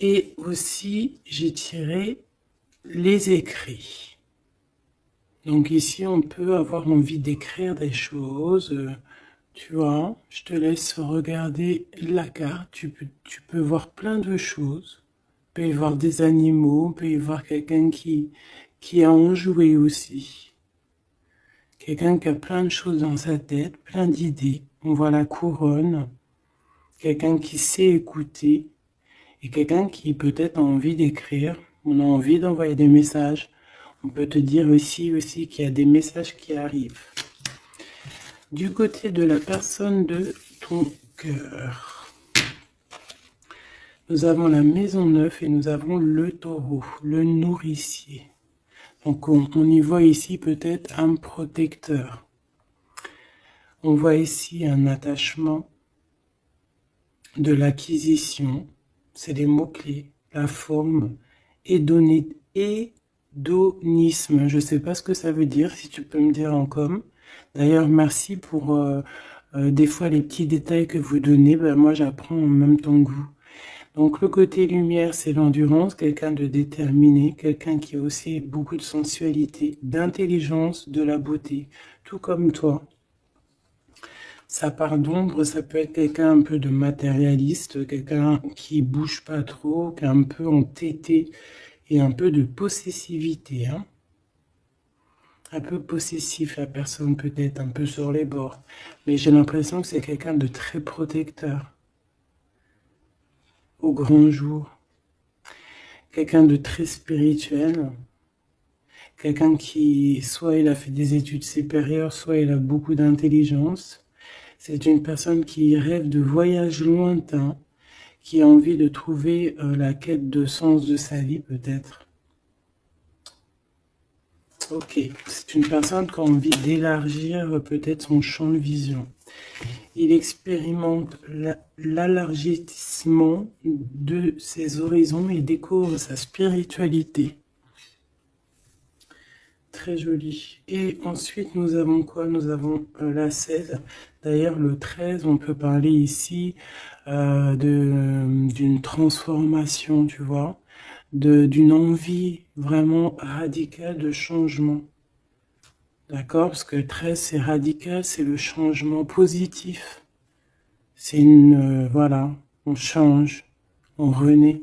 Et aussi, j'ai tiré les écrits. Donc ici, on peut avoir envie d'écrire des choses. Tu vois, je te laisse regarder la carte. Tu peux voir plein de choses. Il peut y voir des animaux, il peut y voir quelqu'un qui a enjoué aussi. Quelqu'un qui a plein de choses dans sa tête, plein d'idées. On voit la couronne. Quelqu'un qui sait écouter. Et quelqu'un qui peut-être a envie d'écrire. On a envie d'envoyer des messages. On peut te dire aussi qu'il y a des messages qui arrivent. Du côté de la personne de ton cœur, nous avons la maison 9 et nous avons le taureau, le nourricier. Donc on y voit ici peut-être un protecteur. On voit ici un attachement, de l'acquisition, c'est des mots-clés, la forme, hédonisme, je ne sais pas ce que ça veut dire, si tu peux me dire en com. D'ailleurs, merci pour des fois les petits détails que vous donnez, ben, moi j'apprends en même temps que vous. Donc le côté lumière, c'est l'endurance, quelqu'un de déterminé, quelqu'un qui a aussi beaucoup de sensualité, d'intelligence, de la beauté, tout comme toi. Sa part d'ombre, ça peut être quelqu'un un peu de matérialiste, quelqu'un qui bouge pas trop, qui est un peu entêté et un peu de possessivité. Hein. Un peu possessif, la personne peut-être un peu sur les bords. Mais j'ai l'impression que c'est quelqu'un de très protecteur au grand jour. Quelqu'un de très spirituel. Quelqu'un qui, soit il a fait des études supérieures, soit il a beaucoup d'intelligence. C'est une personne qui rêve de voyages lointains, qui a envie de trouver la quête de sens de sa vie peut-être. Ok, c'est une personne qui a envie d'élargir peut-être son champ de vision. Il expérimente l'élargissement de ses horizons et découvre sa spiritualité. Très joli. Et ensuite, nous avons quoi? Nous avons la 16. D'ailleurs, le 13, on peut parler ici d'une transformation, tu vois, d'une envie vraiment radicale de changement. D'accord? Parce que le 13, c'est radical, c'est le changement positif. C'est voilà, on change, on renaît.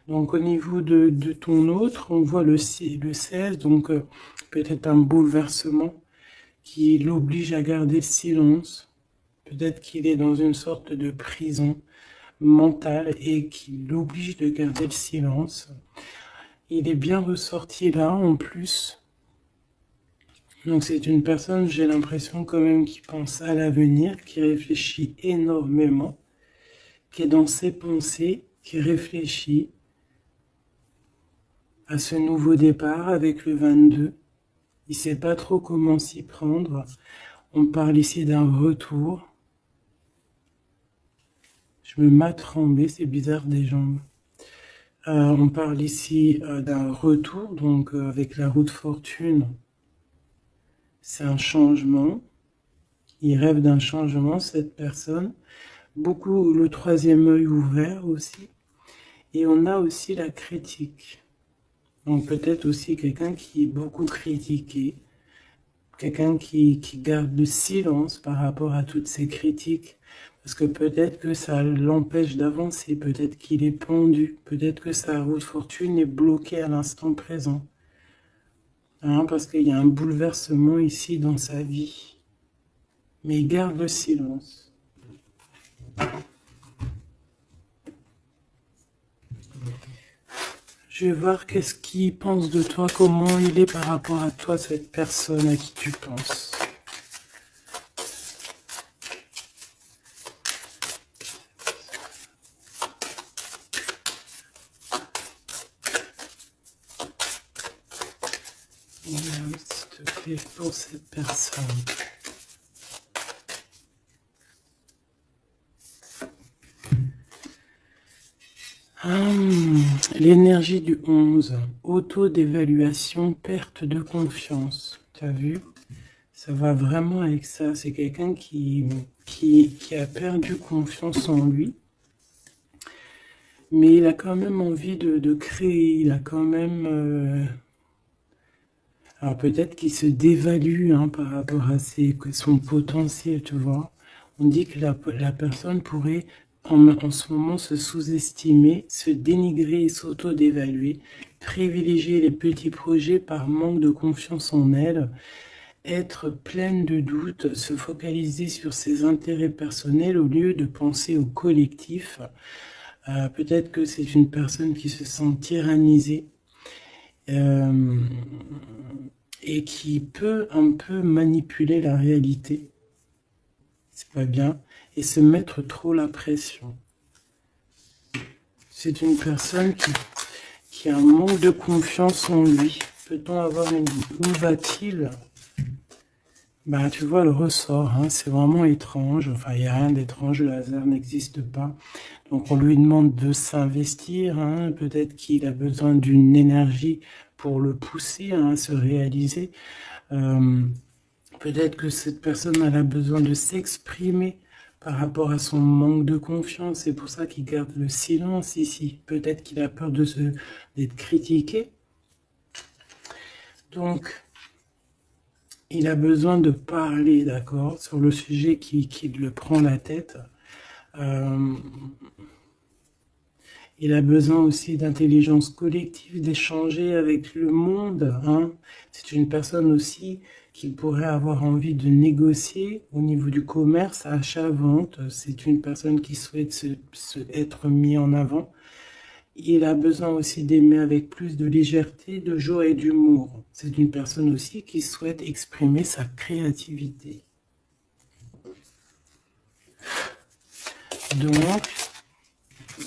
Donc au niveau de ton autre, on voit le 16, donc peut-être un bouleversement qui l'oblige à garder le silence. Peut-être qu'il est dans une sorte de prison mentale et qui l'oblige de garder le silence. Il est bien ressorti là en plus. Donc c'est une personne, j'ai l'impression quand même, qui pense à l'avenir, qui réfléchit énormément, qui est dans ses pensées, qui réfléchit à ce nouveau départ avec le 22. Il ne sait pas trop comment s'y prendre. On parle ici d'un retour. Je me mets trembler, c'est bizarre des jambes. On parle ici d'un retour, donc avec la roue de fortune. C'est un changement. Il rêve d'un changement, cette personne. Beaucoup le troisième œil ouvert aussi. Et on a aussi la critique. Donc peut-être aussi quelqu'un qui est beaucoup critiqué. Quelqu'un qui garde le silence par rapport à toutes ces critiques. Parce que peut-être que ça l'empêche d'avancer, peut-être qu'il est pendu, peut-être que sa roue de fortune est bloquée à l'instant présent. Hein, parce qu'il y a un bouleversement ici dans sa vie. Mais il garde le silence. Je vais voir qu'est-ce qu'il pense de toi, comment il est par rapport à toi, cette personne à qui tu penses. S'il te plaît, pour cette personne. L'énergie du 11, auto-d'évaluation, perte de confiance. Tu as vu? Ça va vraiment avec ça. C'est quelqu'un qui a perdu confiance en lui. Mais il a quand même envie de créer, il a quand même... alors peut-être qu'il se dévalue hein, par rapport à son potentiel, tu vois. On dit que la personne pourrait en ce moment se sous-estimer, se dénigrer et s'auto-dévaluer, privilégier les petits projets par manque de confiance en elle, être pleine de doutes, se focaliser sur ses intérêts personnels au lieu de penser au collectif. Peut-être que c'est une personne qui se sent tyrannisée euh, et qui peut un peu manipuler la réalité, c'est pas bien, et se mettre trop la pression. C'est une personne qui a un manque de confiance en lui. Peut-on avoir une... Où va-t-il? Bah, tu vois le ressort, hein, c'est vraiment étrange. Enfin, il n'y a rien d'étrange, le hasard n'existe pas. Donc, on lui demande de s'investir. Hein, peut-être qu'il a besoin d'une énergie pour le pousser hein, à se réaliser. Peut-être que cette personne elle a besoin de s'exprimer par rapport à son manque de confiance. C'est pour ça qu'il garde le silence ici. Peut-être qu'il a peur d'être critiqué. Donc, il a besoin de parler, d'accord, sur le sujet qui le prend la tête. Il a besoin aussi d'intelligence collective, d'échanger avec le monde. Hein. C'est une personne aussi qui pourrait avoir envie de négocier au niveau du commerce, achat-vente. C'est une personne qui souhaite être mis en avant. Il a besoin aussi d'aimer avec plus de légèreté, de joie et d'humour. C'est une personne aussi qui souhaite exprimer sa créativité. Donc,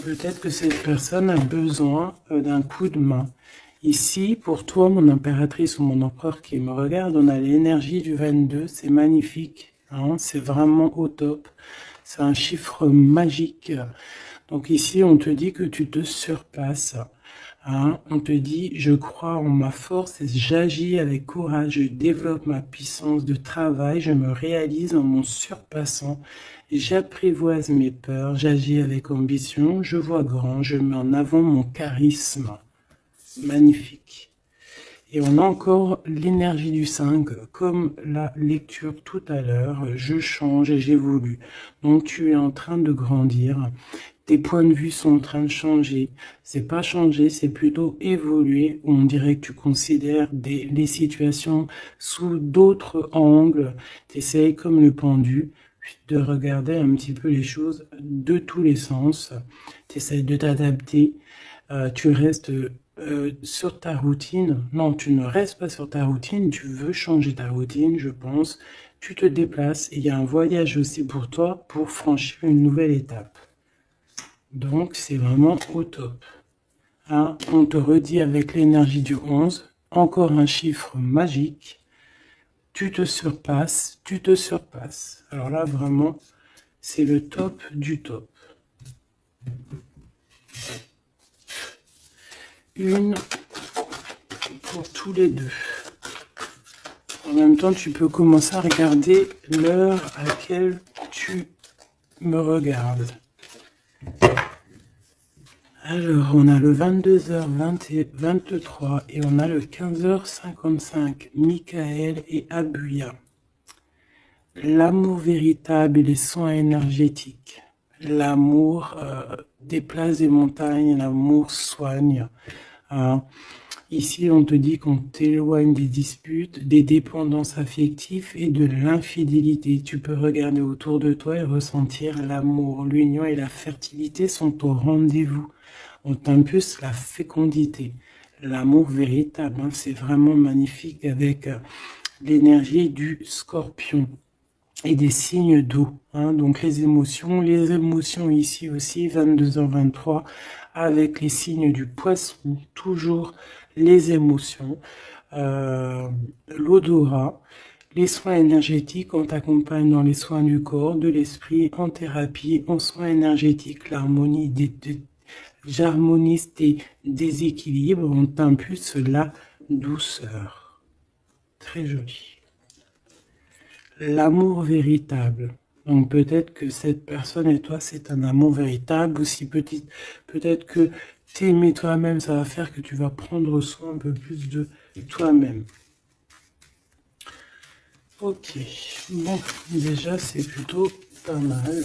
peut-être que cette personne a besoin d'un coup de main. Ici, pour toi, mon impératrice ou mon empereur qui me regarde, on a l'énergie du 22, c'est magnifique. Hein, c'est vraiment au top. C'est un chiffre magique. Donc ici, on te dit que tu te surpasses. Hein, on te dit, je crois en ma force et j'agis avec courage, je développe ma puissance de travail, je me réalise en mon surpassant, j'apprivoise mes peurs, j'agis avec ambition, je vois grand, je mets en avant mon charisme. Magnifique. Et on a encore l'énergie du 5, comme la lecture tout à l'heure, je change et j'évolue. Donc tu es en train de grandir, tes points de vue sont en train de changer. C'est pas changer, c'est plutôt évoluer. On dirait que tu considères les situations sous d'autres angles. Tu essayes comme le pendu de regarder un petit peu les choses de tous les sens. Tu essayes de t'adapter. Tu restes sur ta routine. Non, tu ne restes pas sur ta routine. Tu veux changer ta routine, je pense. Tu te déplaces et il y a un voyage aussi pour toi pour franchir une nouvelle étape. Donc, c'est vraiment au top. Hein, on te redit avec l'énergie du 11, encore un chiffre magique. Tu te surpasses, tu te surpasses. Alors là, vraiment, c'est le top du top. Une pour tous les deux. En même temps, tu peux commencer à regarder l'heure à laquelle tu me regardes. Alors, on a le 22h23 et on a le 15h55. Michael et Abuya. L'amour véritable et les soins énergétiques. L'amour déplace des montagnes, l'amour soigne. Hein. Ici, on te dit qu'on t'éloigne des disputes, des dépendances affectives et de l'infidélité. Tu peux regarder autour de toi et ressentir l'amour. L'union et la fertilité sont au rendez-vous. On t'impulse la fécondité. L'amour véritable, hein, c'est vraiment magnifique avec l'énergie du scorpion et des signes d'eau. Hein, donc les émotions ici aussi, 22h23, avec les signes du poisson, toujours les émotions, l'odorat, les soins énergétiques, on t'accompagne dans les soins du corps, de l'esprit, en thérapie, en soins énergétiques, j'harmonise tes déséquilibres, on t'impulse la douceur. Très joli. L'amour véritable. Donc peut-être que cette personne et toi, c'est un amour véritable. Aussi peut-être que t'aimer toi-même, ça va faire que tu vas prendre soin un peu plus de toi-même. Ok, bon, déjà c'est plutôt pas mal.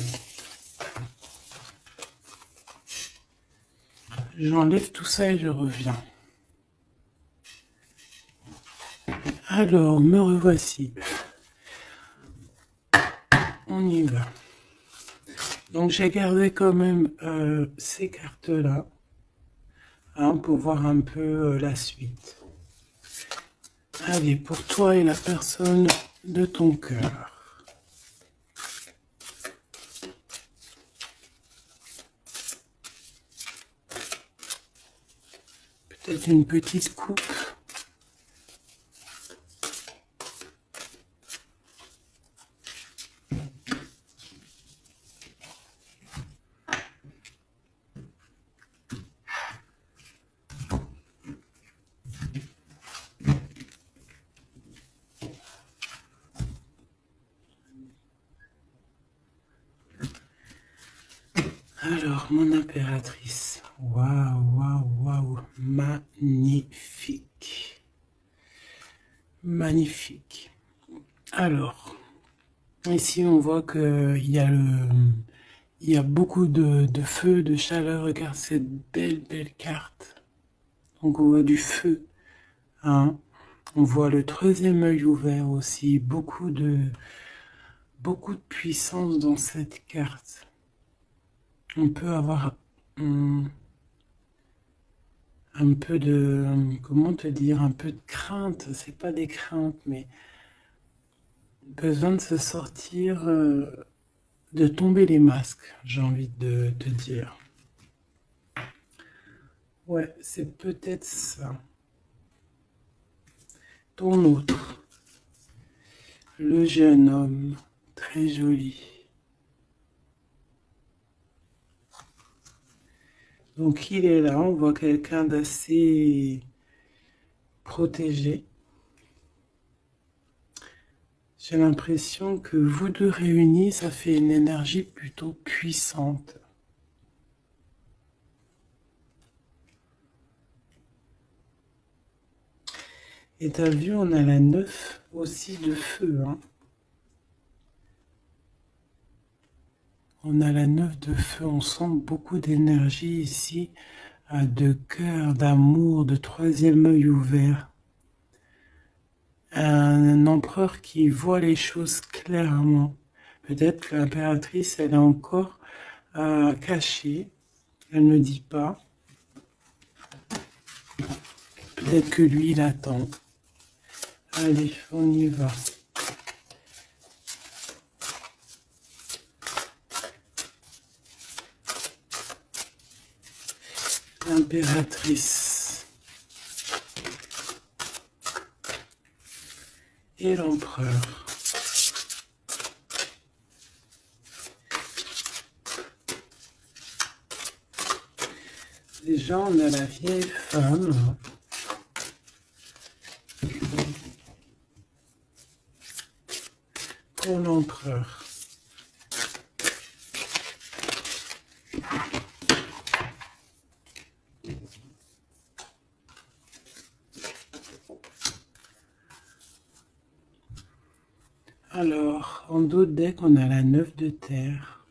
J'enlève tout ça et je reviens. Alors, me revoici. On y va. Donc j'ai gardé quand même ces cartes-là, hein, pour voir un peu la suite. Allez, pour toi et la personne de ton cœur. Peut-être une petite coupe. Alors, mon impératrice. Waouh, waouh, waouh. Magnifique. Magnifique. Alors, ici on voit qu'il y a il y a beaucoup de feu, de chaleur. Regarde cette belle, belle carte. Donc on voit du feu. Hein. On voit le troisième œil ouvert aussi. Beaucoup de puissance dans cette carte. On peut avoir un peu de, comment te dire, un peu de crainte. C'est pas des craintes, mais besoin de se sortir, de tomber les masques, j'ai envie de te dire. Ouais, c'est peut-être ça. Ton autre, le jeune homme, très joli. Donc il est là, on voit quelqu'un d'assez protégé. J'ai l'impression que vous deux réunis, ça fait une énergie plutôt puissante. Et t'as vu, on a la 9 aussi de feu. Hein. On a la 9 de feu, on sent beaucoup d'énergie ici, de cœur, d'amour, de troisième œil ouvert. Un empereur qui voit les choses clairement. Peut-être que l'impératrice, elle est encore cachée, elle ne dit pas. Peut-être que lui, il attend. Allez, on y va. L'impératrice et l'empereur. Déjà, on a la vieille femme. Pour l'empereur. Alors, en dos de deck, on a la 9 de terre.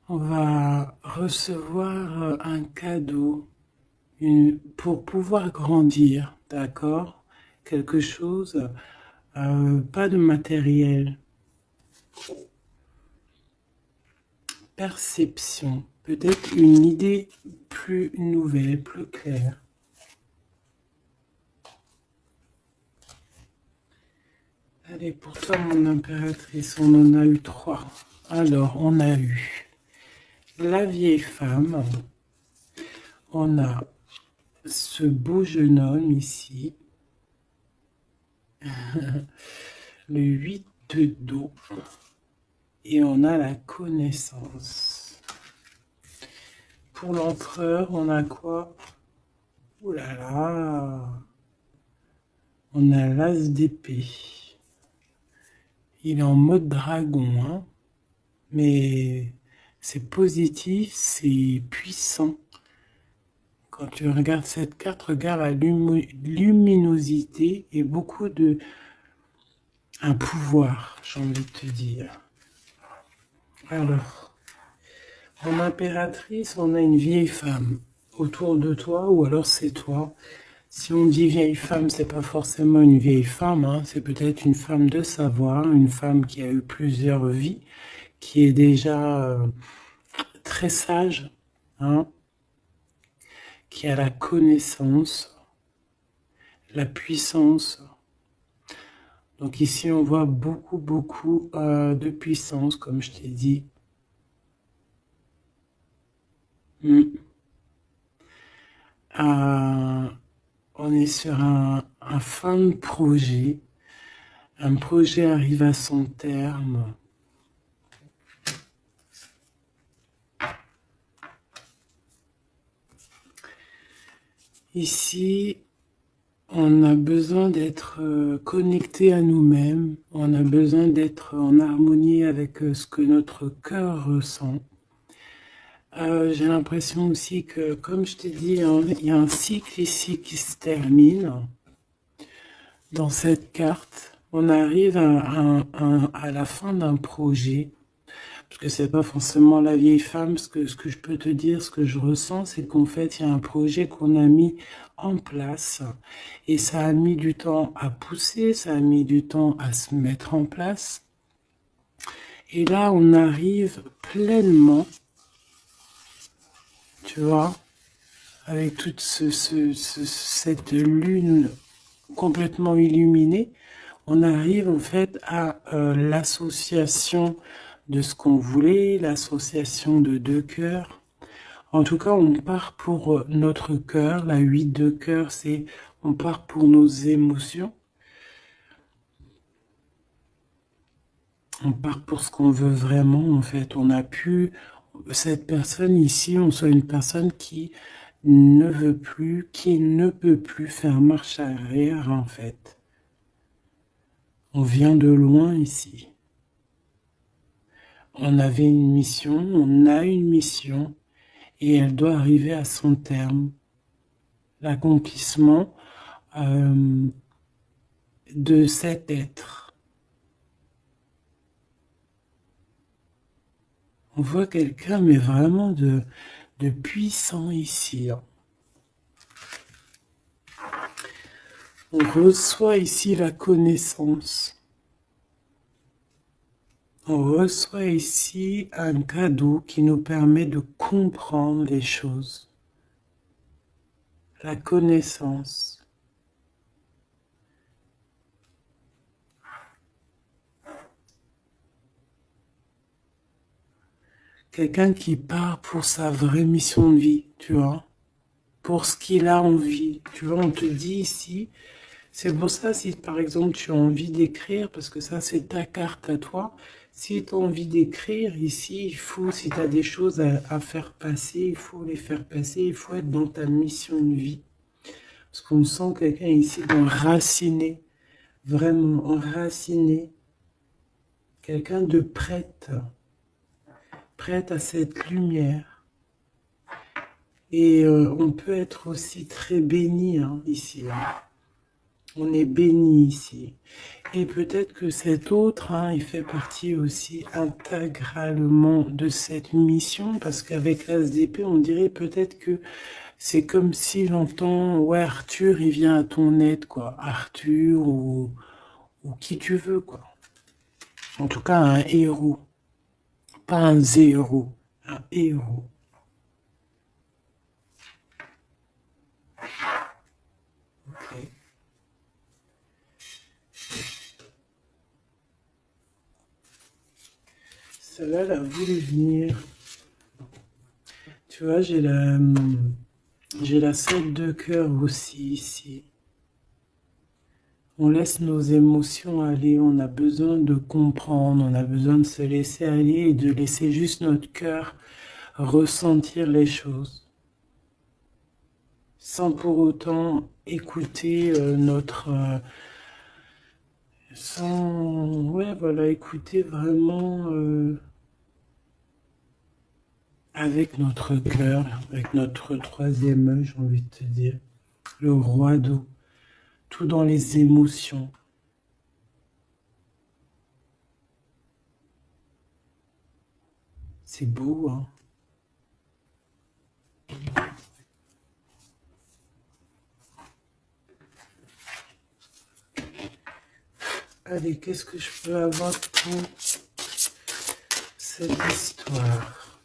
On va recevoir un cadeau pour pouvoir grandir, d'accord? Quelque chose, pas de matériel. Perception, peut-être une idée plus nouvelle, plus claire. Allez, pour toi, mon impératrice, on en a eu 3. Alors, on a eu la vieille femme. On a ce beau jeune homme ici. Le 8 de dos. Et on a la connaissance. Pour l'empereur, on a quoi? Ouh là là! On a l'as d'épée. Il est en mode dragon, hein, mais c'est positif, c'est puissant. Quand tu regardes cette carte, regarde la luminosité et beaucoup de... un pouvoir, j'ai envie de te dire. Alors, en impératrice, on a une vieille femme autour de toi, ou alors c'est toi. Si on dit vieille femme, c'est pas forcément une vieille femme, hein, c'est peut-être une femme de savoir, une femme qui a eu plusieurs vies, qui est déjà très sage, hein, qui a la connaissance, la puissance. Donc ici, on voit beaucoup de puissance, comme je t'ai dit. On est sur un fin de projet. Un projet arrive à son terme. Ici, on a besoin d'être connecté à nous-mêmes. On a besoin d'être en harmonie avec ce que notre cœur ressent. J'ai l'impression aussi que, comme je t'ai dit, hein, il y a un cycle ici qui se termine. Dans cette carte, on arrive à la fin d'un projet. Parce que c'est pas forcément la vieille femme, ce que je peux te dire, ce que je ressens, c'est qu'en fait, il y a un projet qu'on a mis en place et ça a mis du temps à pousser, ça a mis du temps à se mettre en place. Et là, on arrive pleinement, tu vois, avec toute cette lune complètement illuminée, on arrive en fait à l'association de ce qu'on voulait, l'association de deux cœurs. En tout cas, on part pour notre cœur. La 8 de cœur, c'est on part pour nos émotions. On part pour ce qu'on veut vraiment, en fait. On a pu, cette personne ici, on soit une personne qui ne veut plus, qui ne peut plus faire marche arrière, en fait. On vient de loin ici. On avait une mission, on a une mission, et elle doit arriver à son terme. L'accomplissement de cet être. On voit quelqu'un, mais vraiment de puissant ici. Hein. On reçoit ici la connaissance. On reçoit ici un cadeau qui nous permet de comprendre les choses. La connaissance. Quelqu'un qui part pour sa vraie mission de vie, tu vois, pour ce qu'il a envie. Tu vois, on te dit ici, c'est pour ça si par exemple tu as envie d'écrire, parce que ça c'est ta carte à toi, si tu as envie d'écrire ici, il faut, si tu as des choses à faire passer, il faut les faire passer, il faut être dans ta mission de vie. Parce qu'on sent quelqu'un ici d'enraciné, vraiment enraciné, quelqu'un de prête à cette lumière. Et on peut être aussi très béni hein, ici. Hein. On est béni ici. Et peut-être que cet autre, hein, il fait partie aussi intégralement de cette mission, parce qu'avec l'As d'épée, on dirait peut-être que c'est comme si j'entends, ouais, Arthur, il vient à ton aide, quoi. Arthur ou qui tu veux, quoi. En tout cas, un héros. Pas un zéro, un héros. Ok. Celle-là, elle a voulu venir. Tu vois, j'ai la 7 de cœur aussi ici. On laisse nos émotions aller, on a besoin de comprendre, on a besoin de se laisser aller et de laisser juste notre cœur ressentir les choses. Sans pour autant écouter Sans, ouais, voilà, écouter vraiment avec notre cœur, avec notre troisième œil, j'ai envie de te dire, le roi d'eau, tout dans les émotions. C'est beau, hein. Allez, qu'est-ce que je peux avoir pour cette histoire?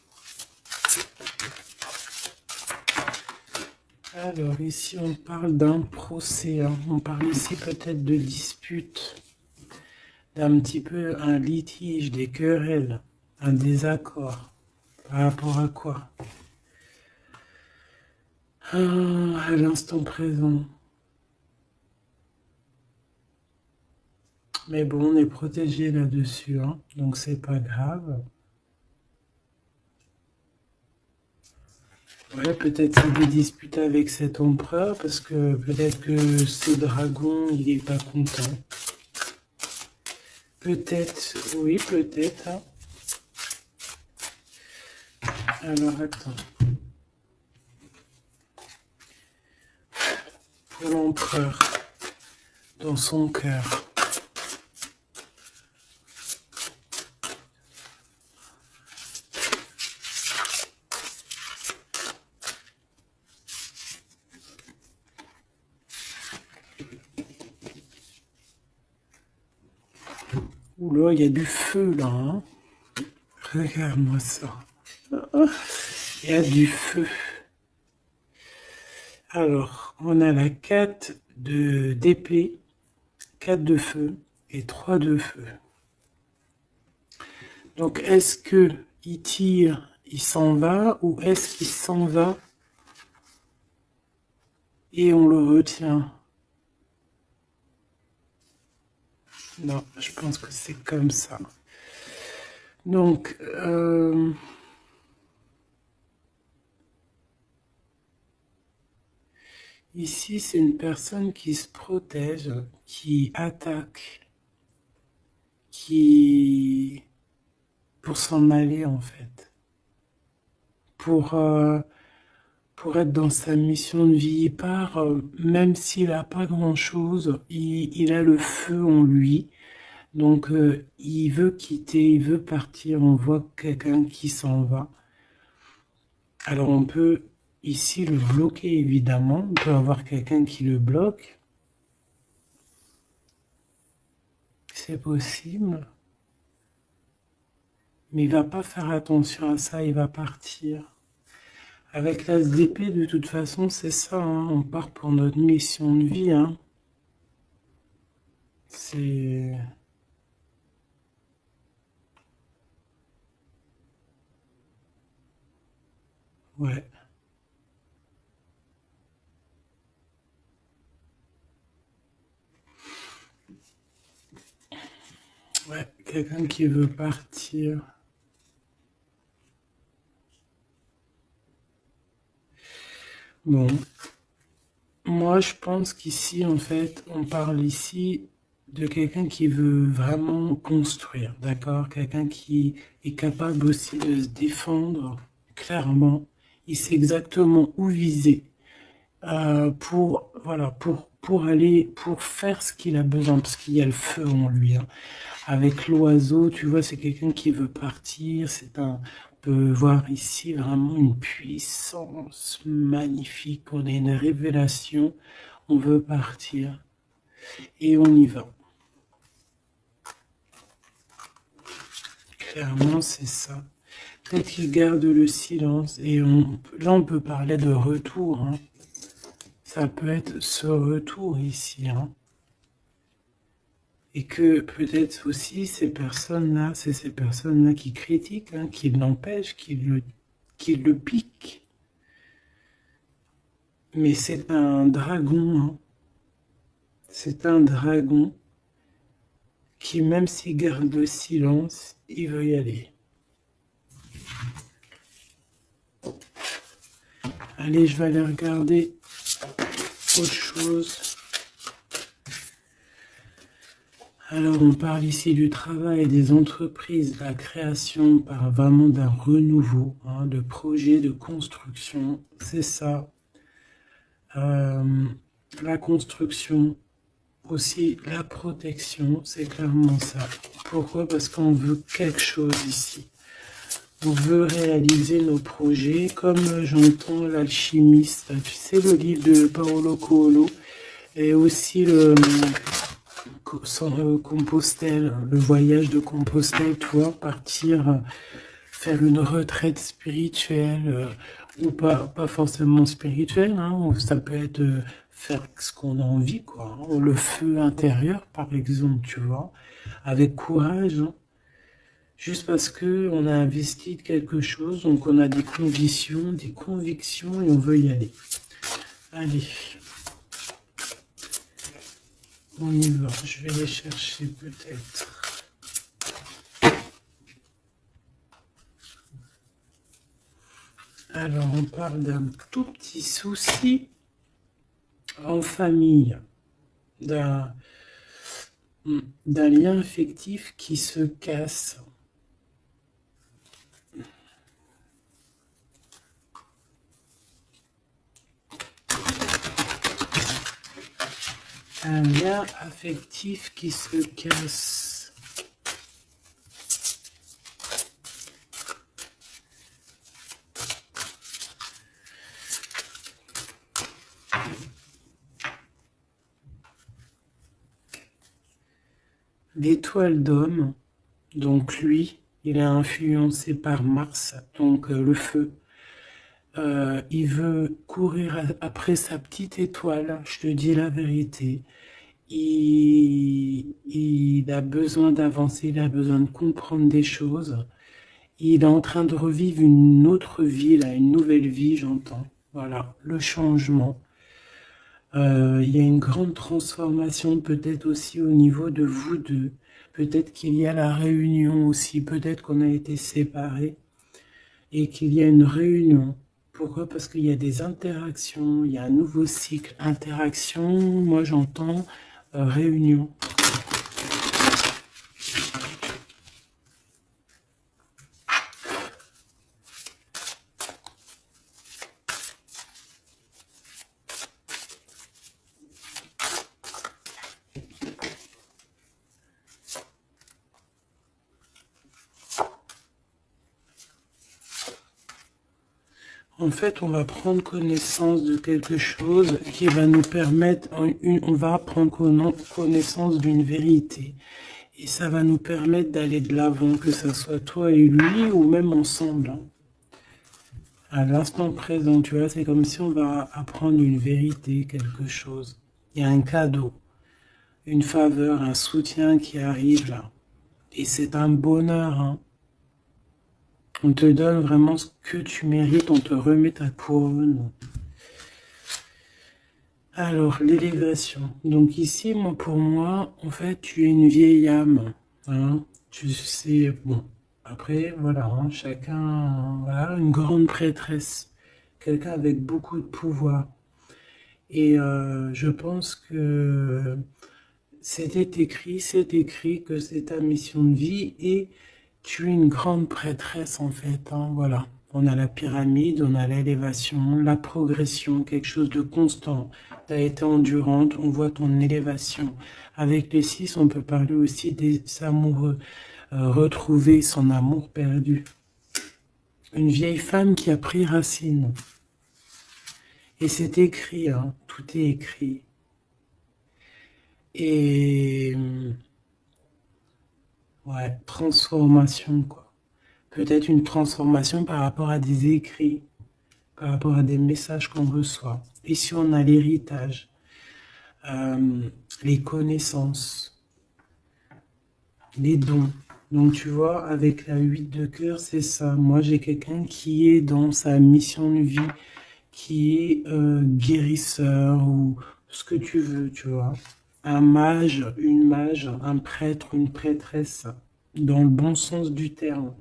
Alors, ici, on parle d'un procès, hein. On parle ici peut-être de dispute, d'un petit peu un litige, des querelles, un désaccord. Par rapport à quoi? À l'instant présent. Mais bon, on est protégé là-dessus, hein, donc c'est pas grave. Ouais, peut-être qu'il y a des disputes avec cet empereur, parce que peut-être que ce dragon, il est pas content. Peut-être, oui, peut-être, hein. Alors, attends. Pour l'empereur, dans son cœur. Oula, il y a du feu là, hein. Regarde-moi ça. Il y a du feu. Alors, on a la 4 d'épée, 4 de feu et 3 de feu. Donc, est-ce que il tire, il s'en va, ou est-ce qu'il s'en va et on le retient? Non, je pense que c'est comme ça. Donc, ici, c'est une personne qui se protège, qui attaque, qui... pour s'en aller en fait. Pour, pour être dans sa mission de vie, il part, même s'il n'a pas grand-chose, il a le feu en lui. Donc, il veut quitter, il veut partir. On voit quelqu'un qui s'en va. Alors, on peut ici le bloquer, évidemment. On peut avoir quelqu'un qui le bloque. C'est possible. Mais il va pas faire attention à ça, il va partir. Avec l'as d'épée, de toute façon, c'est ça, hein. On part pour notre mission de vie, hein. C'est... Ouais. Ouais, quelqu'un qui veut partir. Bon, moi je pense qu'ici, en fait, on parle ici de quelqu'un qui veut vraiment construire, d'accord? Quelqu'un qui est capable aussi de se défendre clairement. Il sait exactement où viser pour, voilà, pour aller, pour faire ce qu'il a besoin, parce qu'il y a le feu en lui, hein. Avec l'oiseau, tu vois, c'est quelqu'un qui veut partir. On peut voir ici vraiment une puissance magnifique. On a une révélation. On veut partir et on y va. Clairement, c'est ça. Peut-être qu'il garde le silence et là, on peut parler de retour, hein. Ça peut être ce retour ici, hein. Et que peut-être aussi ces personnes-là, c'est ces personnes-là qui critiquent, hein, qui l'empêchent, qui le piquent. Mais c'est un dragon, hein. C'est un dragon qui, même s'il garde le silence, il veut y aller. Allez, je vais aller regarder autre chose. Alors, on parle ici du travail des entreprises, la création par vraiment d'un renouveau, hein, de projets de construction, c'est ça. La construction, aussi la protection, c'est clairement ça. Pourquoi? Parce qu'on veut quelque chose ici. On veut réaliser nos projets, comme j'entends l'alchimiste. Tu sais, le livre de Paolo Coelho, et aussi le Compostelle, le voyage de Compostelle, tu vois, partir faire une retraite spirituelle, ou pas forcément spirituelle, hein, ou ça peut être faire ce qu'on a envie, quoi, hein, le feu intérieur, par exemple, tu vois, avec courage, hein, juste parce que on a investi de quelque chose, donc on a des conditions, des convictions, et on veut y aller. Allez, on y va, je vais les chercher peut-être. Alors, on parle d'un tout petit souci en famille, d'un lien affectif qui se casse. Un lien affectif qui se casse. L'étoile d'homme, donc lui, il est influencé par Mars, donc le feu. Il veut courir après sa petite étoile, je te dis la vérité. Il a besoin d'avancer, il a besoin de comprendre des choses. Il est en train de revivre une autre vie, là, une nouvelle vie, j'entends. Voilà, le changement. Il y a une grande transformation peut-être aussi au niveau de vous deux. Peut-être qu'il y a la réunion aussi, peut-être qu'on a été séparés et qu'il y a une réunion. Pourquoi? Parce qu'il y a des interactions, il y a un nouveau cycle. Interaction, moi j'entends réunion. En fait, on va prendre connaissance de quelque chose qui va nous permettre, on va prendre connaissance d'une vérité. Et ça va nous permettre d'aller de l'avant, que ce soit toi et lui, ou même ensemble, hein. À l'instant présent, tu vois, c'est comme si on va apprendre une vérité, quelque chose. Il y a un cadeau, une faveur, un soutien qui arrive là. Et c'est un bonheur, hein. On te donne vraiment ce que tu mérites, on te remet ta couronne. Alors, l'élévation. Donc ici, moi, pour moi, en fait, tu es une vieille âme, hein. Tu sais, bon, après, voilà, hein, chacun, voilà, une grande prêtresse, quelqu'un avec beaucoup de pouvoir. Et je pense que c'est écrit que c'est ta mission de vie et tu es une grande prêtresse en fait, hein, voilà. On a la pyramide, on a l'élévation, la progression, quelque chose de constant. Tu as été endurante, on voit ton élévation. Avec les 6, on peut parler aussi des amoureux, retrouver son amour perdu. Une vieille femme qui a pris racine. Et c'est écrit, hein, tout est écrit. Et ouais, transformation, quoi. Peut-être une transformation par rapport à des écrits, par rapport à des messages qu'on reçoit. Ici, on a l'héritage, les connaissances, les dons. Donc, tu vois, avec la 8 de cœur, c'est ça. Moi, j'ai quelqu'un qui est dans sa mission de vie, qui est guérisseur ou ce que tu veux, tu vois. Un mage, une mage, un prêtre, une prêtresse, dans le bon sens du terme,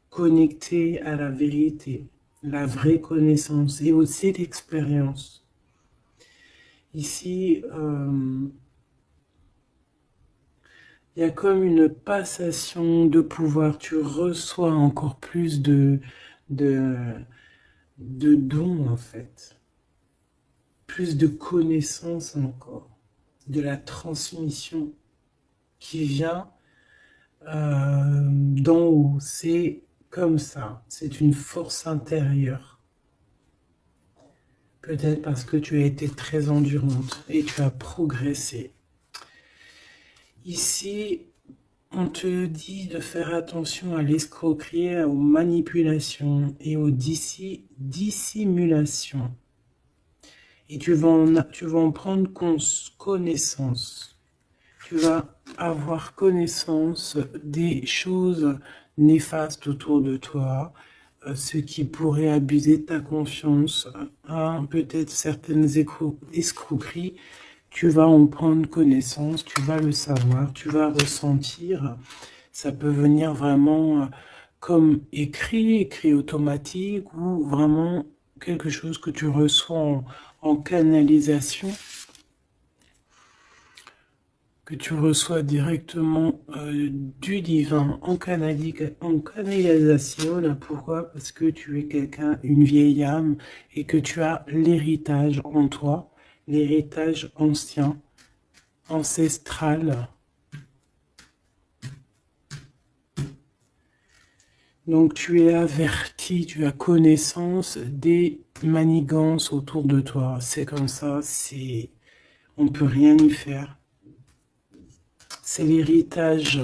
connecté à la vérité, la vraie connaissance et aussi l'expérience. Ici, Il y a comme une passation de pouvoir. Tu reçois encore plus de, de dons, en fait. Plus de connaissances encore. De la transmission qui vient d'en haut. C'est comme ça. C'est une force intérieure. Peut-être parce que tu as été très endurante et tu as progressé. Ici, on te dit de faire attention à l'escroquerie, aux manipulations et aux dissimulations. Et tu vas en prendre connaissance. Tu vas avoir connaissance des choses néfastes autour de toi, ce qui pourrait abuser ta confiance, peut-être certaines escroqueries. Tu vas en prendre connaissance, tu vas le savoir, tu vas ressentir. Ça peut venir vraiment comme écrit automatique ou vraiment quelque chose que tu reçois en canalisation, que tu reçois directement du divin en canalisation. Là, pourquoi? Parce que tu es quelqu'un, une vieille âme, et que tu as l'héritage en toi, l'héritage ancien, ancestral. Donc tu es averti, tu as connaissance des manigances autour de toi. C'est comme ça, on ne peut rien y faire. C'est l'héritage.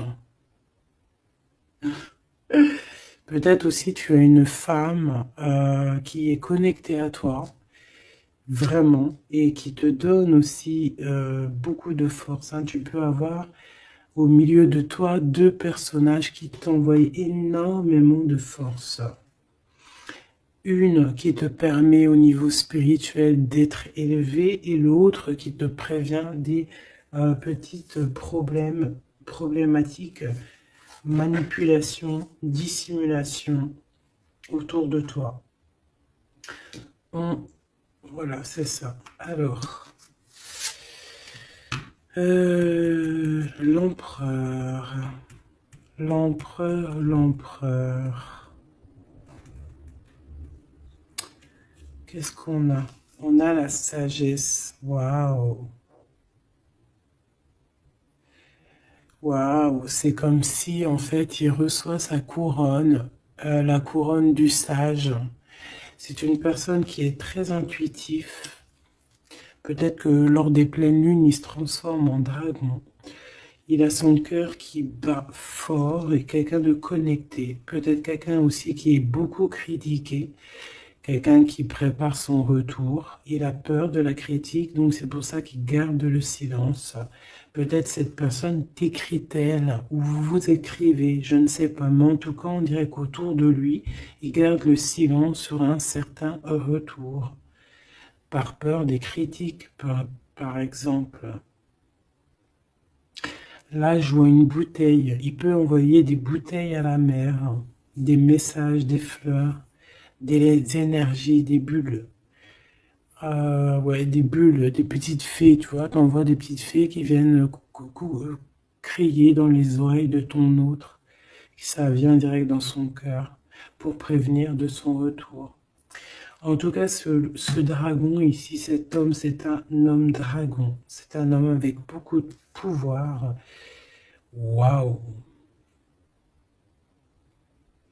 Peut-être aussi tu as une femme qui est connectée à toi, vraiment, et qui te donne aussi beaucoup de force. Tu peux avoir au milieu de toi 2 personnages qui t'envoient énormément de force. Une qui te permet au niveau spirituel d'être élevé et l'autre qui te prévient des petites problématiques, manipulation, dissimulation autour de toi. Voilà, c'est ça. Alors, l'empereur. Qu'est-ce qu'on a? On a la sagesse. Waouh! Waouh! C'est comme si, en fait, il reçoit sa couronne, la couronne du sage. C'est une personne qui est très intuitif. Peut-être que lors des pleines lunes, il se transforme en dragon. Il a son cœur qui bat fort et quelqu'un de connecté. Peut-être quelqu'un aussi qui est beaucoup critiqué. Quelqu'un qui prépare son retour. Il a peur de la critique, donc c'est pour ça qu'il garde le silence. Peut-être cette personne t'écrit-elle, ou vous vous écrivez, je ne sais pas. Mais en tout cas, on dirait qu'autour de lui, il garde le silence sur un certain retour. Par peur des critiques, par exemple. Là, je vois une bouteille. Il peut envoyer des bouteilles à la mer, des messages, des fleurs, des énergies, des bulles. Ouais, des bulles, des petites fées, tu vois. T'envoies des petites fées qui viennent crier dans les oreilles de ton autre. Ça vient direct dans son cœur pour prévenir de son retour. En tout cas, ce dragon ici, cet homme, c'est un homme dragon. C'est un homme avec beaucoup de pouvoir. Waouh!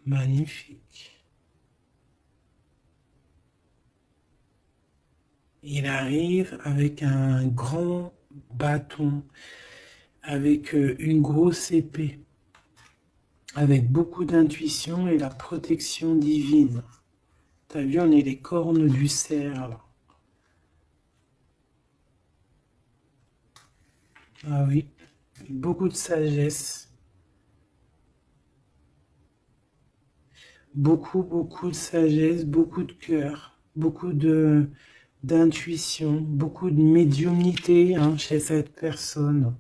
Magnifique. Il arrive avec un grand bâton, avec une grosse épée, avec beaucoup d'intuition et la protection divine. T'as vu, on est les cornes du cerf, là. Ah oui, beaucoup de sagesse. Beaucoup de sagesse, beaucoup de cœur, beaucoup d'intuition, beaucoup de médiumnité chez cette personne.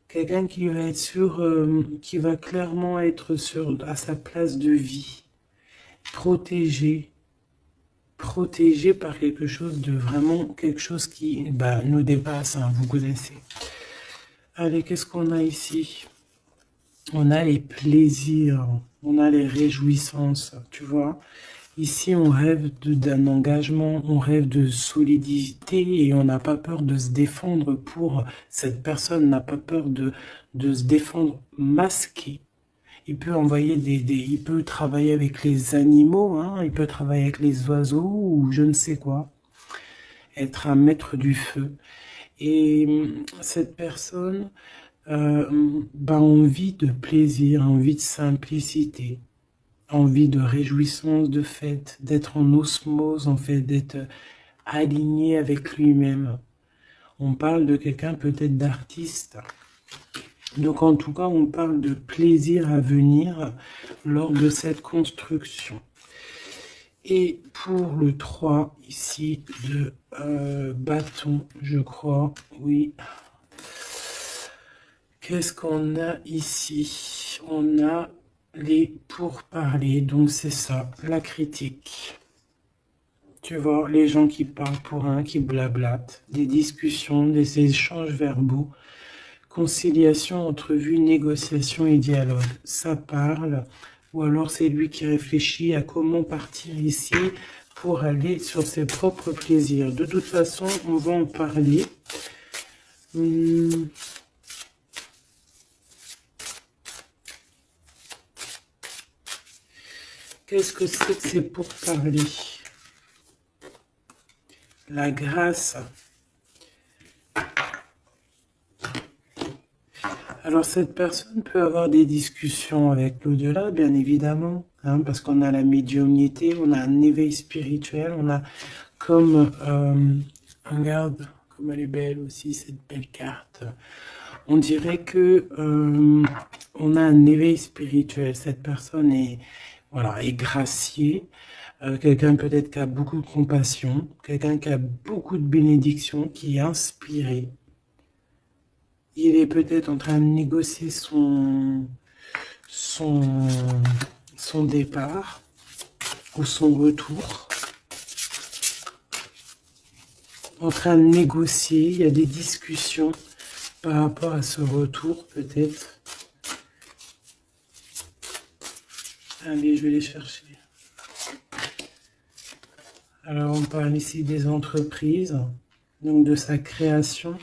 Quelqu'un qui va être qui va clairement être à sa place de vie, protégé par quelque chose de vraiment, quelque chose qui nous dépasse, vous connaissez. Allez, qu'est-ce qu'on a ici? On a les plaisirs, on a les réjouissances, tu vois. Ici, on rêve d'un engagement, on rêve de solidité et on n'a pas peur de se défendre pour... Cette personne n'a pas peur de se défendre masqué. Il peut envoyer il peut travailler avec les animaux, hein, il peut travailler avec les oiseaux ou je ne sais quoi. Être un maître du feu. Et cette personne envie de plaisir, envie de simplicité, envie de réjouissance, de fête, d'être en osmose, en fait, d'être aligné avec lui-même. On parle de quelqu'un peut-être d'artiste. Donc en tout cas, on parle de plaisir à venir lors de cette construction. Et pour le 3, ici, de bâton, je crois, oui. Qu'est-ce qu'on a ici? On a les pourparlers, donc c'est ça, la critique. Tu vois, les gens qui parlent pour un, qui blablatent, des discussions, des échanges verbaux, conciliation, entrevue, négociation et dialogue. Ça parle, ou alors c'est lui qui réfléchit à comment partir ici pour aller sur ses propres plaisirs. De toute façon, on va en parler. Qu'est-ce que c'est pour parler? La grâce. Alors cette personne peut avoir des discussions avec l'au-delà, bien évidemment, hein, parce qu'on a la médiumnité, on a un éveil spirituel, on a comme, regarde, comme elle est belle aussi, cette belle carte. On dirait que on a un éveil spirituel. Cette personne est, voilà, est graciée. Quelqu'un peut-être qui a beaucoup de compassion, quelqu'un qui a beaucoup de bénédiction, qui est inspiré. Il est peut-être en train de négocier son départ ou son retour. En train de négocier, il y a des discussions par rapport à ce retour peut-être. Allez, je vais les chercher. Alors, on parle ici des entreprises, donc de sa création.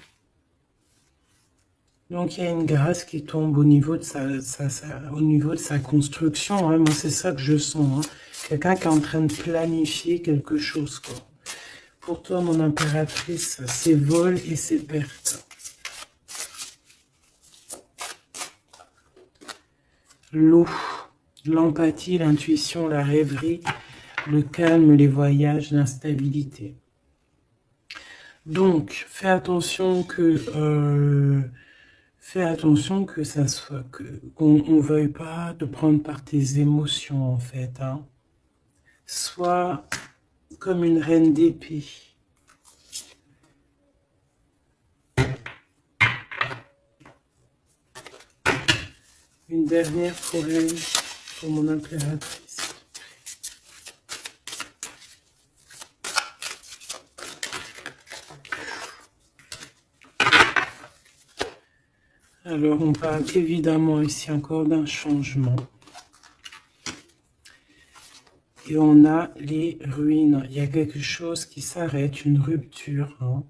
Donc, il y a une grâce qui tombe au niveau de sa construction. Hein. Moi, c'est ça que je sens. Hein. Quelqu'un qui est en train de planifier quelque chose, quoi. Pour toi, mon impératrice, c'est vol et c'est perte. L'eau, l'empathie, l'intuition, la rêverie, le calme, les voyages, l'instabilité. Donc, fais attention que ça soit, qu'on ne veuille pas te prendre par tes émotions, en fait. Hein. Sois comme une reine d'épée. Une dernière pour elle, pour mon impératrice. Alors, on parle évidemment ici encore d'un changement. Et on a les ruines. Il y a quelque chose qui s'arrête, une rupture. Hein.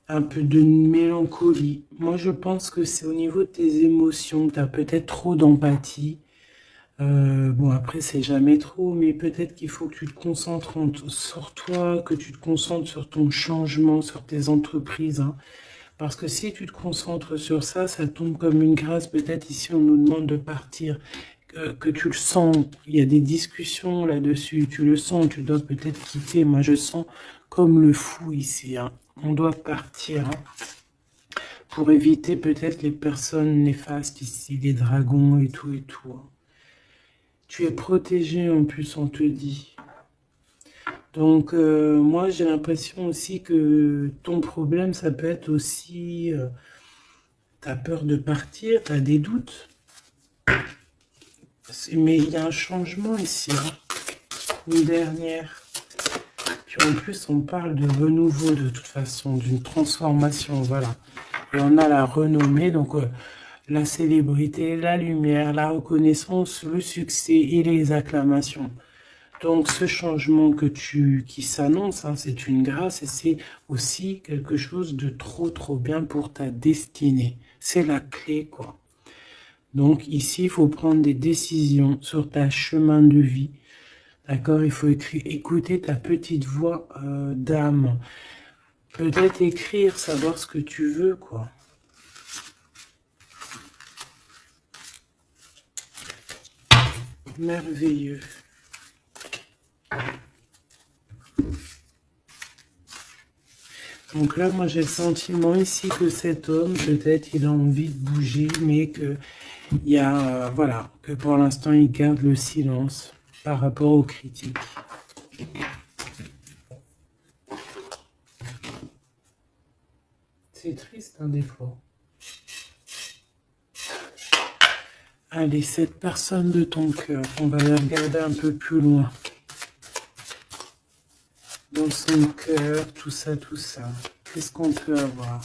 Un peu de mélancolie. Moi, je pense que c'est au niveau de tes émotions. Tu as peut-être trop d'empathie. Bon, après, c'est jamais trop, mais peut-être qu'il faut que tu te concentres sur toi, que tu te concentres sur ton changement, sur tes entreprises. Hein. Parce que si tu te concentres sur ça, ça tombe comme une grâce. Peut-être ici, on nous demande de partir, que tu le sens. Il y a des discussions là-dessus. Tu le sens, tu dois peut-être quitter. Moi, je sens comme le fou ici. Hein. On doit partir. Hein, pour éviter peut-être les personnes néfastes ici, les dragons et tout et tout. Hein. Tu es protégé en plus, on te dit. Donc, moi, j'ai l'impression aussi que ton problème, ça peut être aussi... tu as peur de partir, tu as des doutes. Mais il y a un changement ici. Hein. Une dernière. Puis en plus, on parle de renouveau de toute façon, d'une transformation, voilà. Et on a la renommée, donc la célébrité, la lumière, la reconnaissance, le succès et les acclamations. Donc ce changement qui s'annonce, hein, c'est une grâce et c'est aussi quelque chose de trop bien pour ta destinée. C'est la clé, quoi. Donc ici, il faut prendre des décisions sur ta chemin de vie. D'accord? Il faut écouter ta petite voix d'âme. Peut-être écrire, savoir ce que tu veux, quoi. Merveilleux. Donc là, moi, j'ai le sentiment ici que cet homme, peut-être, il a envie de bouger, mais que il y a, voilà, que pour l'instant, il garde le silence par rapport aux critiques. C'est triste, hein, des fois. Allez, cette personne de ton cœur, on va la regarder un peu plus loin. Dans son cœur, tout ça. Qu'est-ce qu'on peut avoir?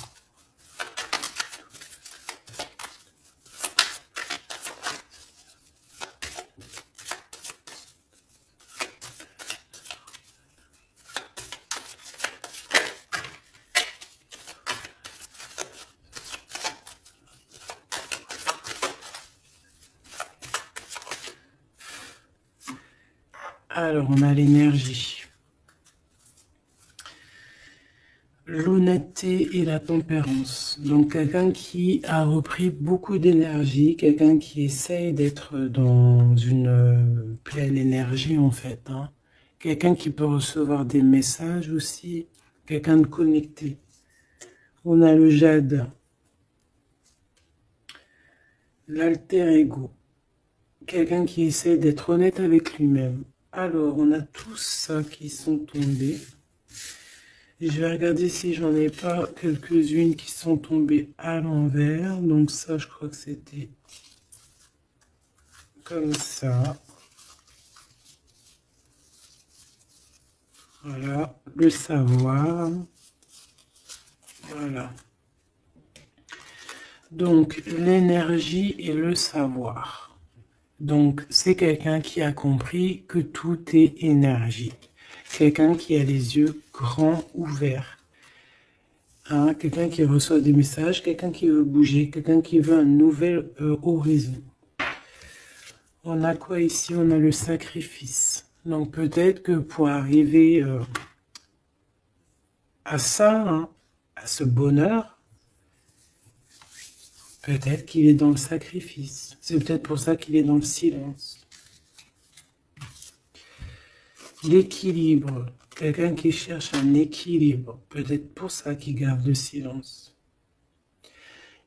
Alors, on a l'énergie. L'honnêteté et la tempérance. Donc, quelqu'un qui a repris beaucoup d'énergie, quelqu'un qui essaye d'être dans une pleine énergie, en fait. Hein. Quelqu'un qui peut recevoir des messages aussi, quelqu'un de connecté. On a le jade. L'alter ego. Quelqu'un qui essaie d'être honnête avec lui-même. Alors, on a tous ça qui sont tombés. Et je vais regarder si j'en ai pas quelques-unes qui sont tombées à l'envers. Donc ça, je crois que c'était comme ça. Voilà, le savoir. Voilà. Donc, l'énergie et le savoir. Donc, c'est quelqu'un qui a compris que tout est énergie. Quelqu'un qui a les yeux grands ouverts. Hein, quelqu'un qui reçoit des messages, quelqu'un qui veut bouger, quelqu'un qui veut un nouvel horizon. On a quoi ici? On a le sacrifice. Donc peut-être que pour arriver à ça, hein, à ce bonheur, peut-être qu'il est dans le sacrifice. C'est peut-être pour ça qu'il est dans le silence. L'équilibre. Quelqu'un qui cherche un équilibre. Peut-être pour ça qu'il garde le silence.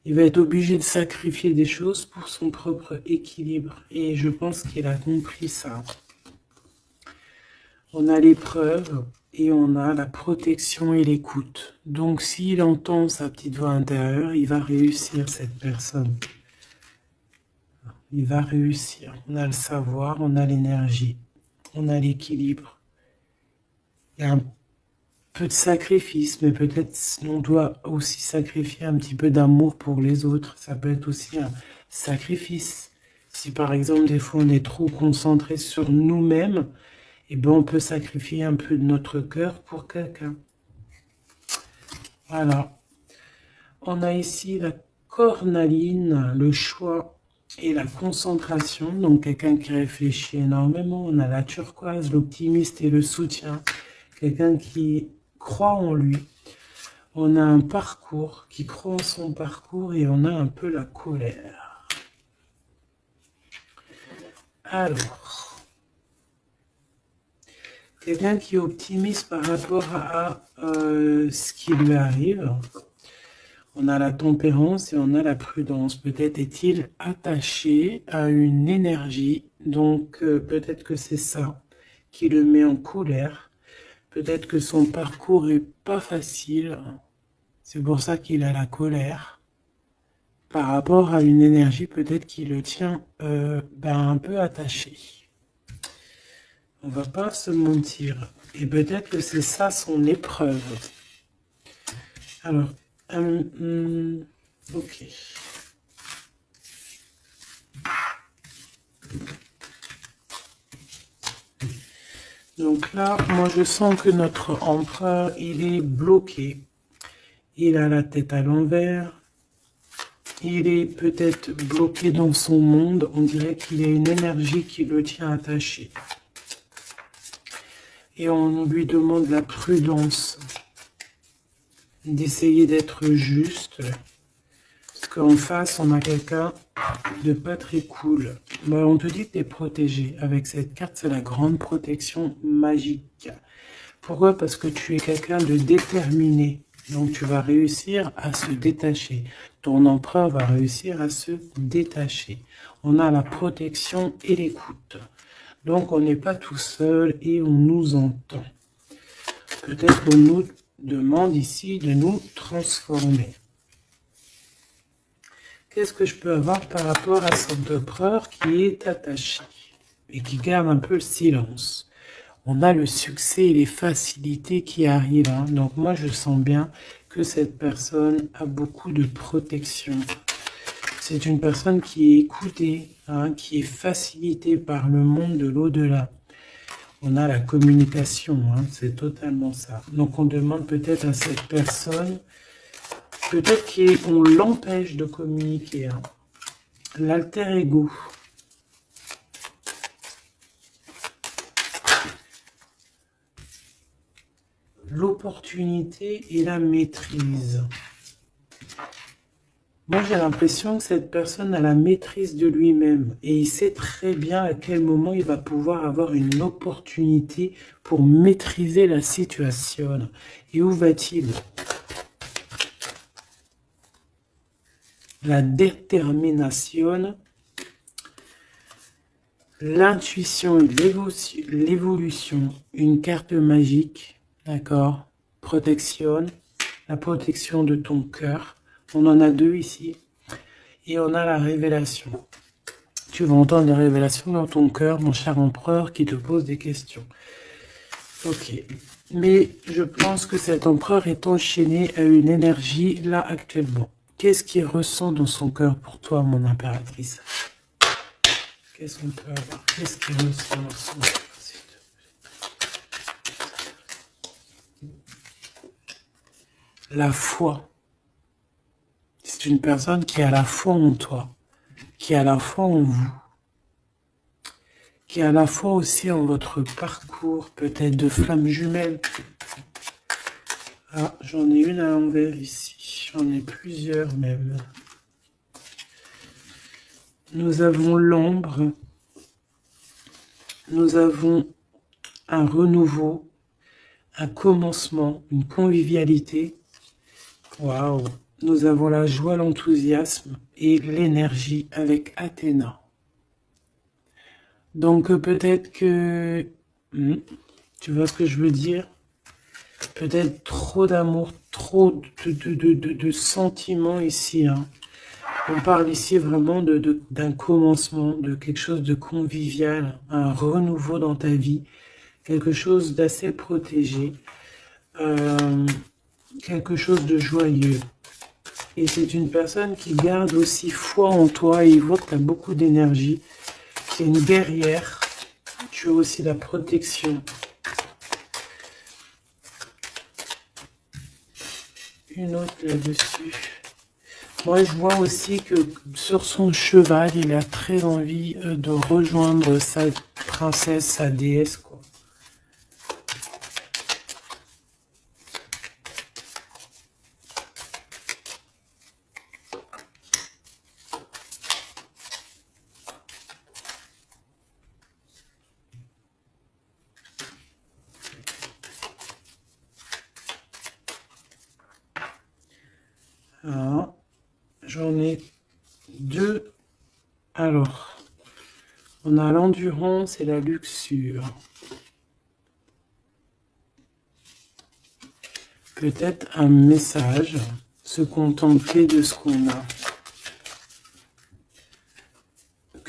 Il va être obligé de sacrifier des choses pour son propre équilibre. Et je pense qu'il a compris ça. On a l'épreuve et on a la protection et l'écoute. Donc s'il entend sa petite voix intérieure, il va réussir, cette personne. Il va réussir. On a le savoir, on a l'énergie, on a l'équilibre. Il y a un peu de sacrifice, mais peut-être on doit aussi sacrifier un petit peu d'amour pour les autres. Ça peut être aussi un sacrifice. Si par exemple, des fois, on est trop concentré sur nous-mêmes, eh ben, on peut sacrifier un peu de notre cœur pour quelqu'un. Voilà. On a ici la cornaline, le choix et la concentration. Donc, quelqu'un qui réfléchit énormément. On a la turquoise, l'optimiste et le soutien. Quelqu'un qui croit en lui. On a un parcours, qui croit en son parcours, et on a un peu la colère. Alors, quelqu'un qui est optimiste par rapport à ce qui lui arrive. On a la tempérance et on a la prudence. Peut-être est-il attaché à une énergie, donc peut-être que c'est ça qui le met en colère. Peut-être que son parcours est pas facile. C'est pour ça qu'il a la colère. Par rapport à une énergie, peut-être qui le tient un peu attaché. On va pas se mentir. Et peut-être que c'est ça son épreuve. Alors, Ok. Donc là, moi je sens que notre empereur, il est bloqué. Il a la tête à l'envers. Il est peut-être bloqué dans son monde. On dirait qu'il y a une énergie qui le tient attaché. Et on lui demande la prudence, d'essayer d'être juste. Parce qu'en face, on a quelqu'un de pas très cool. Bah, on te dit que tu es protégé. Avec cette carte, c'est la grande protection magique. Pourquoi? Parce que tu es quelqu'un de déterminé. Donc tu vas réussir à se détacher. Ton empereur va réussir à se détacher. On a la protection et l'écoute. Donc on n'est pas tout seul et on nous entend. Peut-être qu'on nous demande ici de nous transformer. Qu'est-ce que je peux avoir par rapport à cet empereur qui est attaché et qui garde un peu le silence? On a le succès et les facilités qui arrivent. Hein. Donc moi, je sens bien que cette personne a beaucoup de protection. C'est une personne qui est écoutée, hein, qui est facilitée par le monde de l'au-delà. On a la communication, hein, c'est totalement ça. Donc on demande peut-être à cette personne, peut-être qu'on l'empêche de communiquer. Hein. L'alter ego. L'opportunité et la maîtrise. Moi, j'ai l'impression que cette personne a la maîtrise de lui-même et il sait très bien à quel moment il va pouvoir avoir une opportunité pour maîtriser la situation. Et où va-t-il? La détermination, l'intuition et l'évolution, une carte magique, d'accord? Protection, la protection de ton cœur. On en a deux ici. Et on a la révélation. Tu vas entendre les révélations dans ton cœur, mon cher empereur, qui te pose des questions. Ok. Mais je pense que cet empereur est enchaîné à une énergie là actuellement. Qu'est-ce qu'il ressent dans son cœur pour toi, mon impératrice? Qu'est-ce qu'on peut avoir? Qu'est-ce qu'il ressent dans son cœur? La foi. C'est une personne qui a la foi en toi, qui a la foi en vous, qui a la foi aussi en votre parcours, peut-être de flammes jumelles. Ah, j'en ai une à l'envers ici, j'en ai plusieurs même. Nous avons l'ombre, nous avons un renouveau, un commencement, une convivialité. Waouh! Nous avons la joie, l'enthousiasme et l'énergie avec Athéna. Donc peut-être que... tu vois ce que je veux dire? Peut-être trop d'amour, trop de sentiments ici. Hein. On parle ici vraiment d'un commencement, de quelque chose de convivial, un renouveau dans ta vie, quelque chose d'assez protégé, quelque chose de joyeux. Et c'est une personne qui garde aussi foi en toi et il voit que tu as beaucoup d'énergie. C'est une guerrière. Tu as aussi la protection. Une autre là-dessus. Moi, je vois aussi que sur son cheval, il a très envie de rejoindre sa princesse, sa déesse, quoi. Ah, j'en ai deux. Alors, on a l'endurance et la luxure. Peut-être un message, se contenter de ce qu'on a.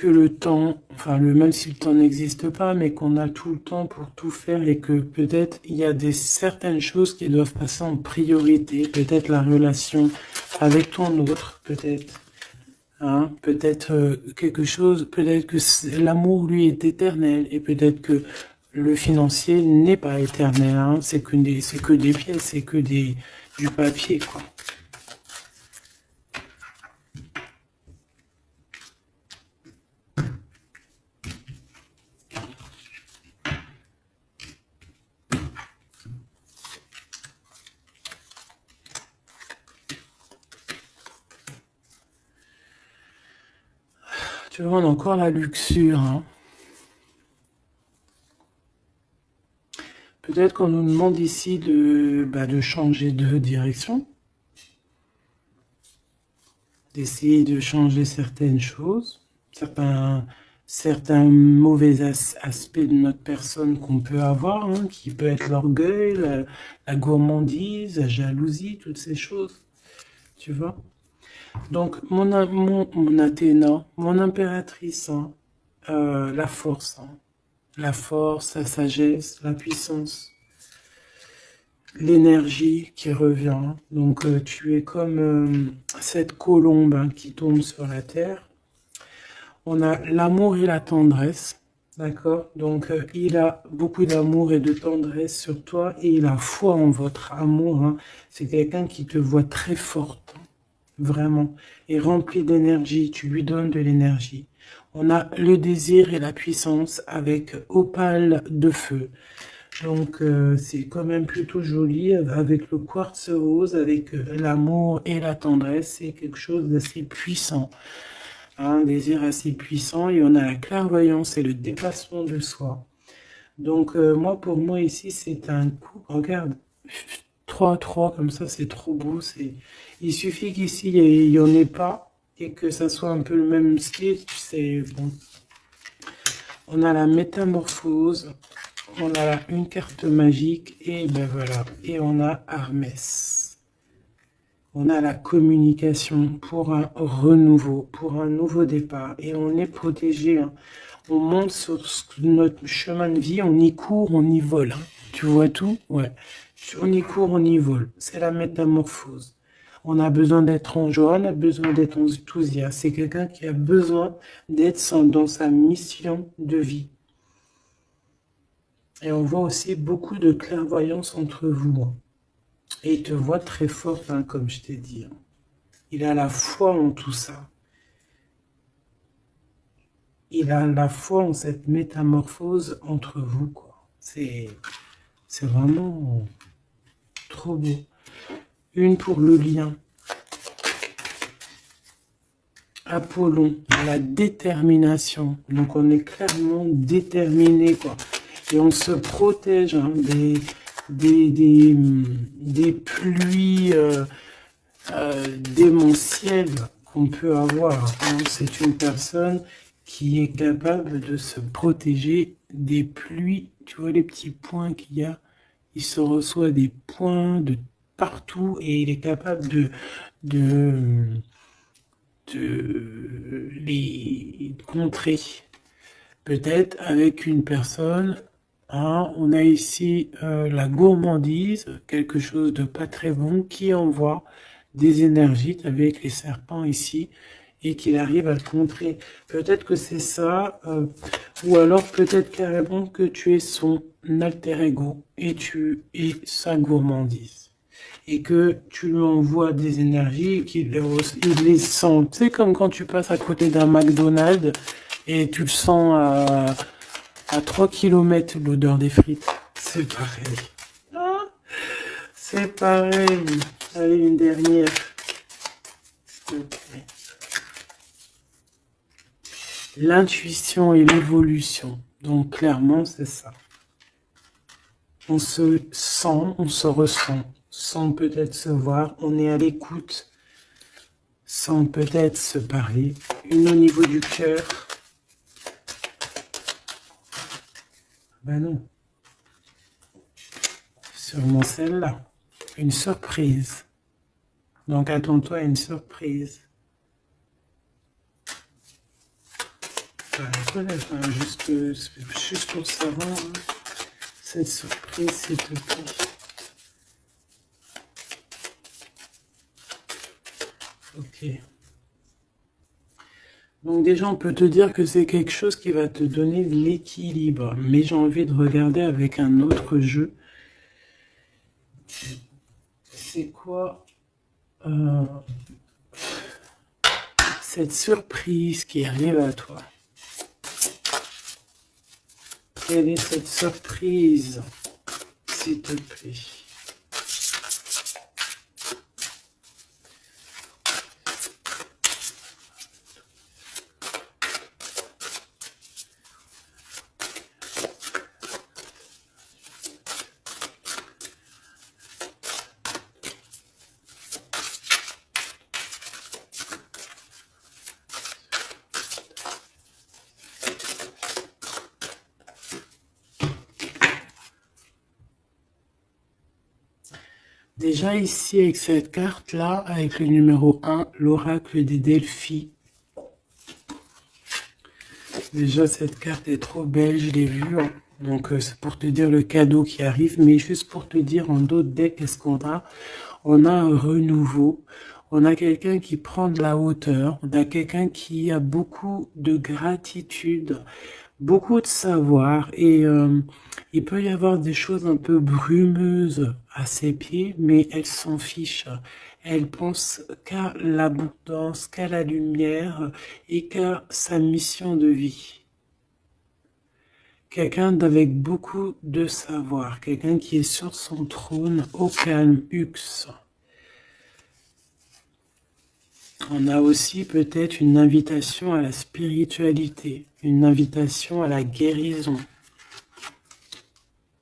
que le temps, enfin même si le temps n'existe pas, mais qu'on a tout le temps pour tout faire et que peut-être il y a certaines choses qui doivent passer en priorité, peut-être la relation avec ton autre, peut-être. Hein, peut-être quelque chose, peut-être que l'amour lui est éternel et peut-être que le financier n'est pas éternel, hein, c'est que des pièces, c'est que du papier, quoi. Tu vois, on a encore la luxure, hein. Peut-être qu'on nous demande ici de changer de direction, d'essayer de changer certaines choses, certains mauvais aspects de notre personne qu'on peut avoir, hein, qui peut être l'orgueil, la gourmandise, la jalousie, toutes ces choses, tu vois. Donc, mon Athéna, mon impératrice, hein, la force, hein, la force, la sagesse, la puissance, l'énergie qui revient. Donc, tu es comme cette colombe, hein, qui tombe sur la terre. On a l'amour et la tendresse, d'accord? Donc, il a beaucoup d'amour et de tendresse sur toi et il a foi en votre amour, hein. C'est quelqu'un qui te voit très forte, hein, vraiment, et rempli d'énergie. Tu lui donnes de l'énergie. On a le désir et la puissance avec opale de feu. Donc, c'est quand même plutôt joli avec le quartz rose, avec l'amour et la tendresse. C'est quelque chose d'assez puissant. Un désir assez puissant, et on a la clairvoyance et le dépassement de soi. Donc moi, pour moi ici, c'est un coup, regarde, 3-3 comme ça, c'est trop beau. Il suffit qu'ici, il n'y en ait pas, et que ça soit un peu le même style, c'est bon. On a la métamorphose, on a une carte magique, et ben voilà, et on a Hermès. On a la communication pour un renouveau, pour un nouveau départ. Et on est protégé, hein. On monte sur notre chemin de vie, on y court, on y vole, hein. Tu vois tout? Ouais. On y court, on y vole. C'est la métamorphose. On a besoin d'être en joie, on a besoin d'être enthousiaste. C'est quelqu'un qui a besoin d'être dans sa mission de vie. Et on voit aussi beaucoup de clairvoyance entre vous, hein. Et il te voit très forte, hein, comme je t'ai dit, hein. Il a la foi en tout ça. Il a la foi en cette métamorphose entre vous, quoi. C'est vraiment trop beau. Une pour le lien. Apollon, la détermination. Donc on est clairement déterminé, quoi. Et on se protège, hein, des pluies démentielles qu'on peut avoir, hein. C'est une personne qui est capable de se protéger des pluies. Tu vois les petits points qu'il y a? Il se reçoit des points de partout et il est capable de les contrer. Peut-être avec une personne, hein, on a ici la gourmandise, quelque chose de pas très bon, qui envoie des énergies avec les serpents ici, et qu'il arrive à le contrer. Peut-être que c'est ça, ou alors peut-être carrément que tu es son alter ego, et tu es sa gourmandise. Et que tu lui envoies des énergies, et qu'il les sent. C'est comme quand tu passes à côté d'un McDonald's, et tu le sens à 3 km l'odeur des frites. C'est pareil. Ah, c'est pareil. Allez, une dernière. Okay. L'intuition et l'évolution. Donc clairement, c'est ça. On se sent, on se ressent, sans peut-être se voir. On est à l'écoute, sans peut-être se parler. Une au niveau du cœur. Ben non. Sûrement celle-là. Une surprise. Donc attends-toi à une surprise. Juste pour savoir, hein, cette surprise, s'il te plaît. Ok. Donc déjà, on peut te dire que c'est quelque chose qui va te donner de l'équilibre. Mais j'ai envie de regarder avec un autre jeu. C'est quoi cette surprise qui arrive à toi? Quelle est cette surprise, s'il te plaît? Déjà ici, avec cette carte-là, avec le numéro 1, l'oracle des Delphi. Déjà, cette carte est trop belle, je l'ai vue. Hein. Donc, c'est pour te dire le cadeau qui arrive. Mais juste pour te dire, en d'autres decks, qu'est-ce qu'on a? On a un renouveau. On a quelqu'un qui prend de la hauteur. On a quelqu'un qui a beaucoup de gratitude, beaucoup de savoir. Et il peut y avoir des choses un peu brumeuses à ses pieds, mais elle s'en fiche. Elle pense qu'à l'abondance, qu'à la lumière et qu'à sa mission de vie. Quelqu'un d'avec beaucoup de savoir, quelqu'un qui est sur son trône au calme, Hux. On a aussi peut-être une invitation à la spiritualité, une invitation à la guérison.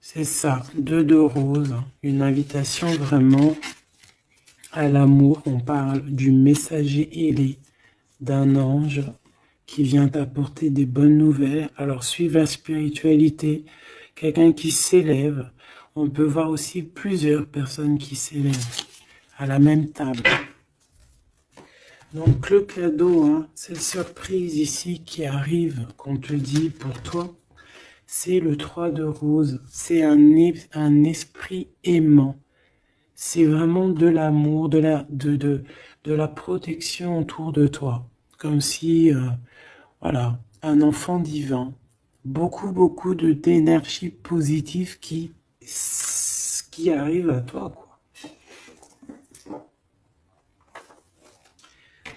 C'est ça, 2 de rose, une invitation vraiment à l'amour. On parle du messager ailé, d'un ange qui vient t'apporter des bonnes nouvelles. Alors, suivre la spiritualité, quelqu'un qui s'élève. On peut voir aussi plusieurs personnes qui s'élèvent à la même table. Donc, le cadeau, hein, cette surprise ici qui arrive, qu'on te dit pour toi, c'est le 3 de rose. C'est un esprit aimant. C'est vraiment de l'amour, de la protection autour de toi. Comme si, voilà, un enfant divin. Beaucoup d'énergie positive qui arrive à toi, quoi.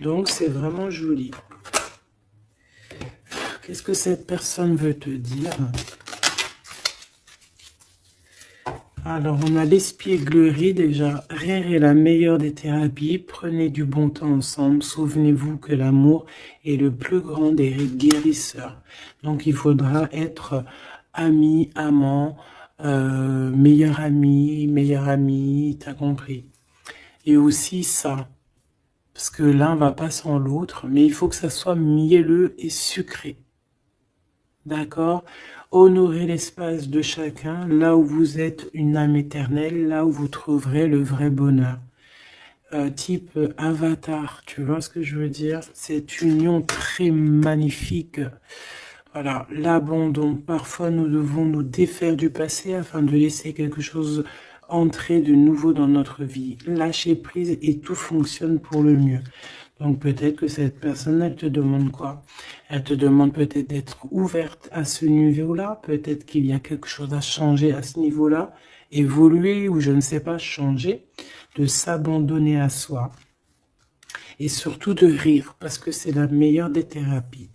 Donc, c'est vraiment joli. Qu'est-ce que cette personne veut te dire? Alors, on a l'espièglerie déjà. Rire est la meilleure des thérapies. Prenez du bon temps ensemble. Souvenez-vous que l'amour est le plus grand des guérisseurs. Donc, il faudra être ami, amant, meilleur ami, t'as compris. Et aussi ça, parce que l'un va pas sans l'autre, mais il faut que ça soit mielleux et sucré. D'accord? Honorez l'espace de chacun, là où vous êtes une âme éternelle, là où vous trouverez le vrai bonheur. Type avatar, tu vois ce que je veux dire? Cette union très magnifique. Voilà, l'abandon. Parfois, nous devons nous défaire du passé afin de laisser quelque chose entrer de nouveau dans notre vie. Lâcher prise et tout fonctionne pour le mieux. Donc peut-être que cette personne, elle te demande quoi? Elle te demande peut-être d'être ouverte à ce niveau-là. Peut-être qu'il y a quelque chose à changer à ce niveau-là. Évoluer ou je ne sais pas, changer. De s'abandonner à soi. Et surtout de rire parce que c'est la meilleure des thérapies.